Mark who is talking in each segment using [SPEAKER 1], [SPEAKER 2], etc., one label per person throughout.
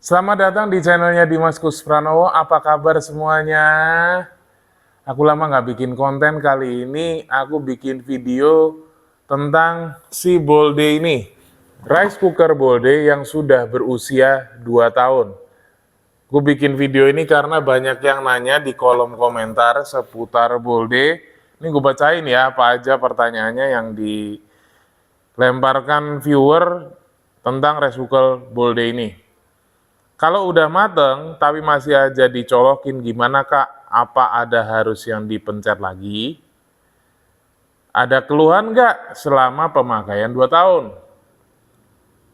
[SPEAKER 1] Selamat datang di channelnya Dimas Kuspranowo. Apa kabar semuanya? Aku lama nggak bikin konten. Kali ini aku bikin video tentang si Bolde ini, rice cooker Bolde yang sudah berusia 2 tahun. Aku bikin video ini karena banyak yang nanya di kolom komentar seputar Bolde. Ini gue bacain ya apa aja pertanyaannya yang dilemparkan viewer tentang rice cooker Bolde ini. Kalau udah mateng tapi masih aja dicolokin, gimana Kak? Apa ada harus yang dipencet lagi? Ada keluhan nggak selama pemakaian 2 tahun?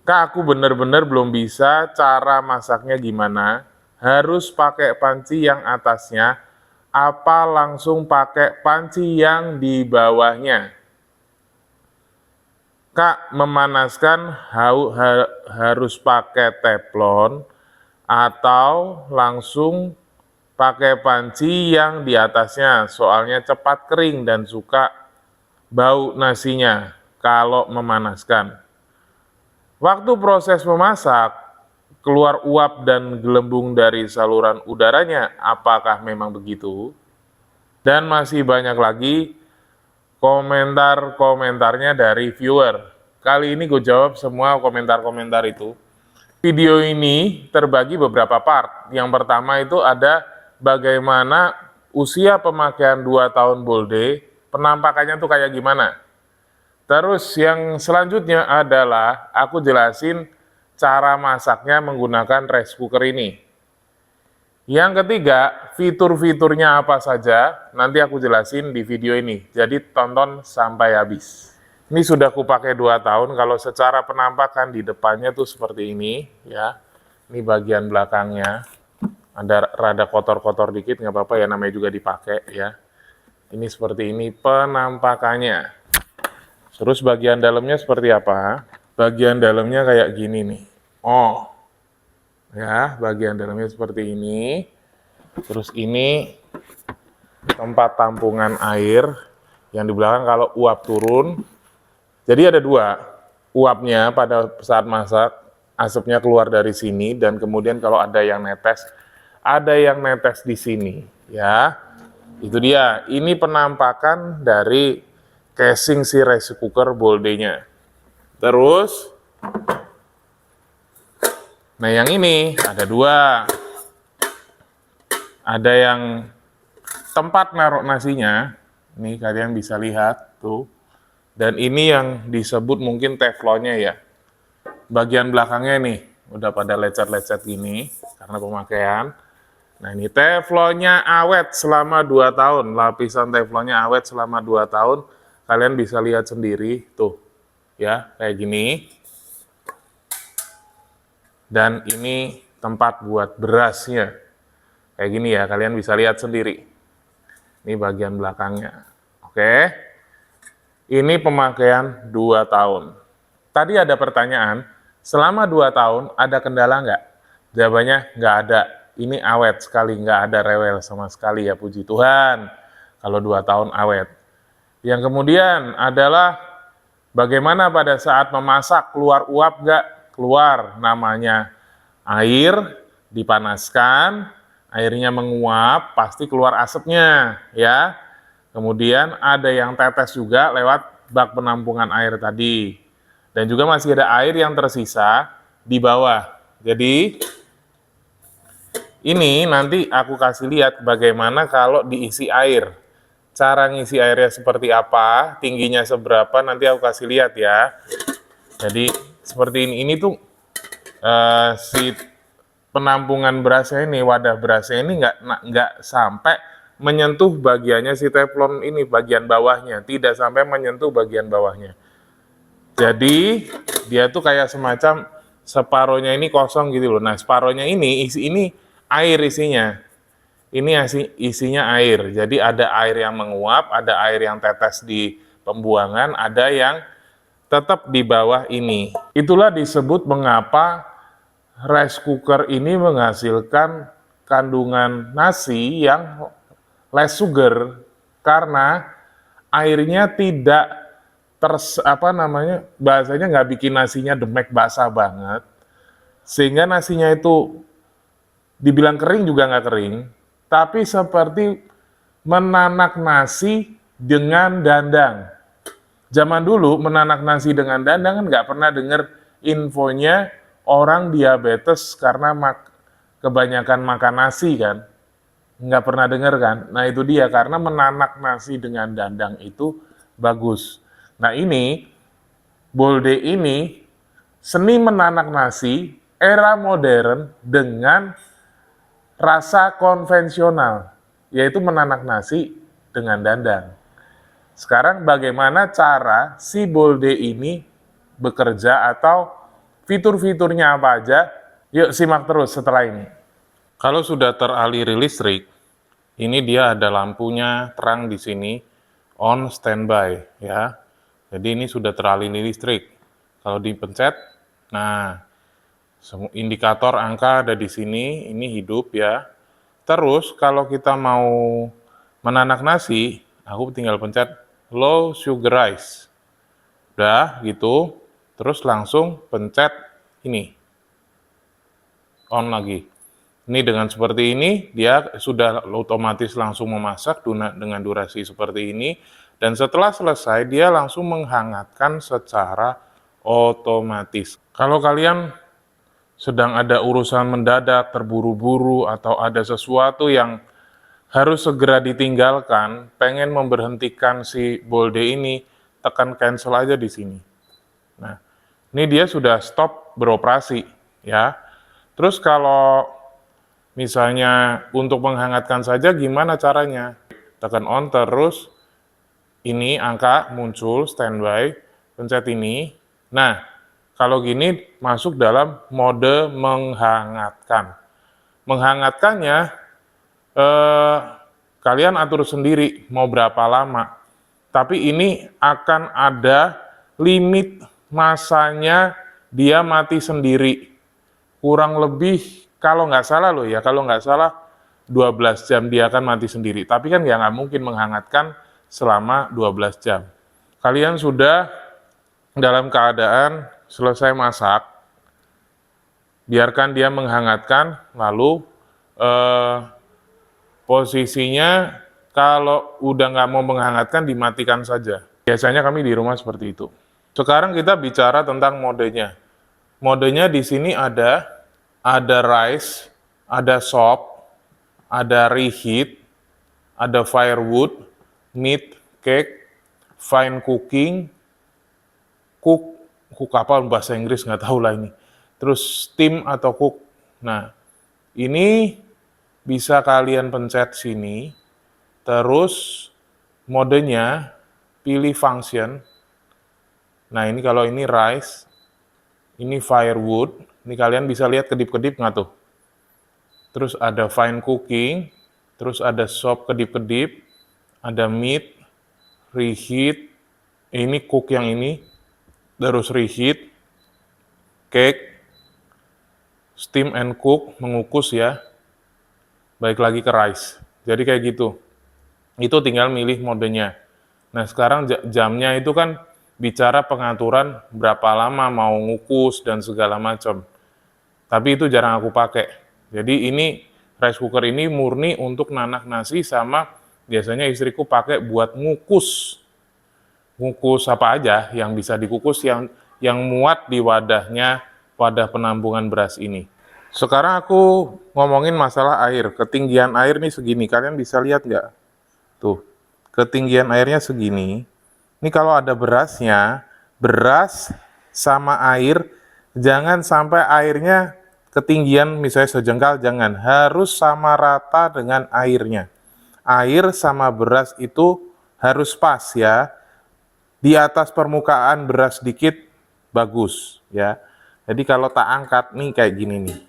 [SPEAKER 1] Kak, aku bener-bener belum bisa cara masaknya gimana. Harus pakai panci yang atasnya, apa langsung pakai panci yang di bawahnya? Kak, memanaskan harus pakai teflon atau langsung pakai panci yang di atasnya, soalnya cepat kering dan suka bau nasinya kalau memanaskan. Waktu proses memasak, keluar uap dan gelembung dari saluran udaranya, apakah memang begitu? Dan masih banyak lagi komentar-komentarnya dari viewer. Kali ini gue jawab semua komentar-komentar itu. Video ini terbagi beberapa part. Yang pertama itu ada bagaimana usia pemakaian 2 tahun Bolde, penampakannya tuh kayak gimana. Terus yang selanjutnya adalah aku jelasin cara masaknya menggunakan rice cooker ini. Yang ketiga, fitur-fiturnya apa saja, nanti aku jelasin di video ini. Jadi tonton sampai habis. Ini sudah aku pakai 2 tahun, kalau secara penampakan di depannya tuh seperti ini, ya. Ini bagian belakangnya, ada rada kotor-kotor dikit, nggak apa-apa ya, namanya juga dipakai, ya. Ini seperti ini penampakannya. Terus bagian dalamnya seperti apa? Bagian dalamnya kayak gini nih. Oh, ya, bagian dalamnya seperti ini. Terus ini tempat tampungan air, yang di belakang kalau uap turun. Jadi ada dua, uapnya pada saat masak, asapnya keluar dari sini, dan kemudian kalau ada yang netes di sini, ya. Itu dia, ini penampakan dari casing si rice cooker Bolde-nya. Terus, nah yang ini ada dua, ada yang tempat naruh nasinya, nih kalian bisa lihat tuh. Dan ini yang disebut mungkin teflonnya ya. Bagian belakangnya nih, udah pada lecet-lecet gini, karena pemakaian. Nah ini teflonnya awet selama 2 tahun, lapisan teflonnya awet selama 2 tahun. Kalian bisa lihat sendiri, tuh, ya, kayak gini. Dan ini tempat buat berasnya. Kayak gini ya, kalian bisa lihat sendiri. Ini bagian belakangnya, oke. Ini pemakaian 2 tahun. Tadi ada pertanyaan, selama 2 tahun ada kendala nggak? Jawabannya nggak ada. Ini awet sekali, nggak ada rewel sama sekali ya, puji Tuhan. Kalau 2 tahun awet. Yang kemudian adalah bagaimana pada saat memasak, keluar uap nggak? Keluar, namanya air, dipanaskan, airnya menguap, pasti keluar asapnya ya. Kemudian ada yang tetes juga lewat bak penampungan air tadi. Dan juga masih ada air yang tersisa di bawah. Jadi ini nanti aku kasih lihat bagaimana kalau diisi air. Cara ngisi airnya seperti apa, tingginya seberapa, nanti aku kasih lihat ya. Jadi seperti ini tuh si penampungan berasnya ini, wadah berasnya ini nggak sampai menyentuh bagiannya si teflon ini, bagian bawahnya, tidak sampai menyentuh bagian bawahnya. Jadi dia tuh kayak semacam separohnya ini kosong gitu loh. Nah separohnya ini air isinya. Ini isinya air. Jadi ada air yang menguap, ada air yang tetes di pembuangan, ada yang tetap di bawah ini. Itulah disebut mengapa rice cooker ini menghasilkan kandungan nasi yang less sugar, karena airnya tidak bahasanya nggak bikin nasinya demek basah banget, Sehingga nasinya itu dibilang kering juga nggak kering, tapi seperti menanak nasi dengan dandang. Zaman dulu menanak nasi dengan dandang kan nggak pernah dengar infonya orang diabetes karena kebanyakan makan nasi kan. Nggak pernah dengar kan? Nah itu dia, karena menanak nasi dengan dandang itu bagus. Nah ini, Bolde ini seni menanak nasi era modern dengan rasa konvensional, yaitu menanak nasi dengan dandang. Sekarang bagaimana cara si Bolde ini bekerja atau fitur-fiturnya apa aja? Yuk simak terus setelah ini. Kalau sudah teraliri listrik, ini dia ada lampunya terang di sini, on standby ya. Jadi ini sudah teraliri listrik. Kalau dipencet, nah indikator angka ada di sini, ini hidup ya. Terus kalau kita mau menanak nasi, aku tinggal pencet low sugarize. Udah gitu, terus langsung pencet ini, on lagi. Ini dengan seperti ini, dia sudah otomatis langsung memasak dengan durasi seperti ini, dan setelah selesai, dia langsung menghangatkan secara otomatis. Kalau kalian sedang ada urusan mendadak, terburu-buru, atau ada sesuatu yang harus segera ditinggalkan, pengen memberhentikan si Bolde ini, tekan cancel aja di sini. Nah, ini dia sudah stop beroperasi, ya. Terus kalau misalnya untuk menghangatkan saja gimana caranya? Tekan on terus, ini angka muncul standby, pencet ini. Nah, kalau gini masuk dalam mode menghangatkan. Menghangatkannya kalian atur sendiri mau berapa lama. Tapi ini akan ada limit masanya, dia mati sendiri. Kurang lebih kalau nggak salah loh ya, kalau nggak salah 12 jam dia akan mati sendiri. Tapi kan nggak mungkin menghangatkan selama 12 jam. Kalian sudah dalam keadaan selesai masak, biarkan dia menghangatkan, lalu posisinya kalau udah nggak mau menghangatkan dimatikan saja. Biasanya kami di rumah seperti itu. Sekarang kita bicara tentang modenya. Modenya di sini ada rice, ada sop, ada reheat, ada firewood, meat, cake, fine cooking, cook apa bahasa Inggris nggak tahu lah ini. Terus steam atau cook. Nah, ini bisa kalian pencet sini, terus modenya pilih function. Nah, ini kalau ini rice, ini firewood, ini kalian bisa lihat kedip-kedip nggak tuh? Terus ada fine cooking, terus ada sop kedip-kedip, ada meat, reheat, ini cook yang ini, terus reheat, cake, steam and cook, mengukus ya, balik lagi ke rice. Jadi kayak gitu. Itu tinggal milih modenya. Nah sekarang jamnya itu kan bicara pengaturan berapa lama mau ngukus dan segala macam. Tapi itu jarang aku pakai. Jadi ini rice cooker ini murni untuk nanak nasi, sama biasanya istriku pakai buat ngukus. Ngukus apa aja yang bisa dikukus, yang muat di wadahnya, wadah penampungan beras ini. Sekarang aku ngomongin masalah air. Ketinggian air nih segini, kalian bisa lihat nggak? Tuh, ketinggian airnya segini. Ini kalau ada berasnya, beras sama air, jangan sampai airnya ketinggian misalnya sejengkal, jangan. Harus sama rata dengan airnya. Air sama beras itu harus pas ya. Di atas permukaan beras sedikit, bagus ya. Jadi kalau tak angkat nih kayak gini nih.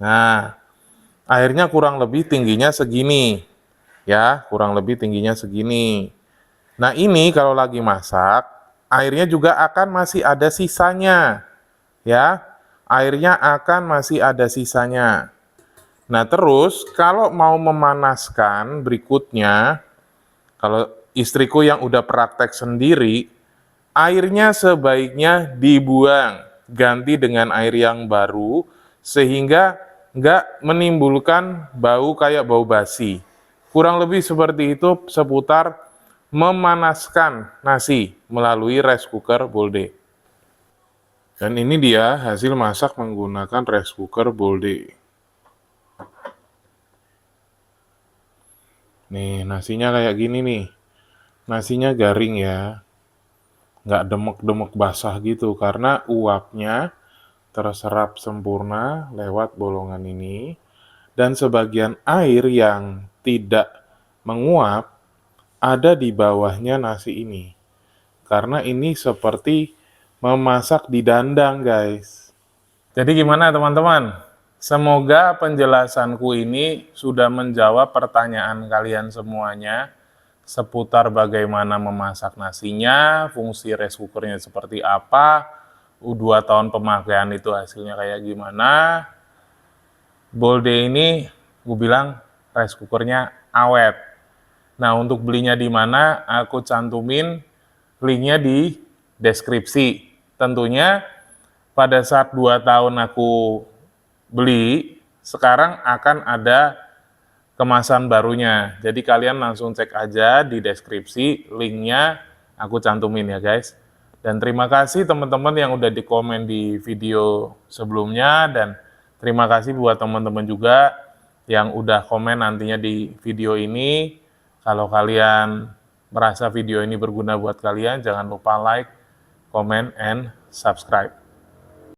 [SPEAKER 1] Nah, airnya kurang lebih tingginya segini. Ya, kurang lebih tingginya segini. Nah, ini kalau lagi masak, airnya juga akan masih ada sisanya. Ya, airnya akan masih ada sisanya. Nah, terus kalau mau memanaskan berikutnya, kalau istriku yang udah praktek sendiri, airnya sebaiknya dibuang, ganti dengan air yang baru, sehingga nggak menimbulkan bau kayak bau basi. Kurang lebih seperti itu seputar memanaskan nasi melalui rice cooker Bolde. Dan ini dia hasil masak menggunakan rice cooker Bolde. Nih, nasinya kayak gini nih. Nasinya garing ya, nggak demek-demek basah gitu, karena uapnya terserap sempurna lewat bolongan ini, dan sebagian air yang tidak menguap ada di bawahnya nasi ini. Karena ini seperti memasak di dandang, guys. Jadi gimana teman-teman? Semoga penjelasanku ini sudah menjawab pertanyaan kalian semuanya seputar bagaimana memasak nasinya, fungsi rice cookernya seperti apa, 2 tahun pemakaian itu hasilnya kayak gimana. Bolde ini gue bilang rice cookernya awet. Nah, untuk belinya di mana, aku cantumin linknya di deskripsi. Tentunya pada saat 2 tahun aku beli, sekarang akan ada kemasan barunya. Jadi kalian langsung cek aja di deskripsi, linknya aku cantumin ya guys. Dan terima kasih teman-teman yang udah di komen di video sebelumnya, dan terima kasih buat teman-teman juga yang udah komen nantinya di video ini. Kalau kalian merasa video ini berguna buat kalian, jangan lupa like, comment, and subscribe.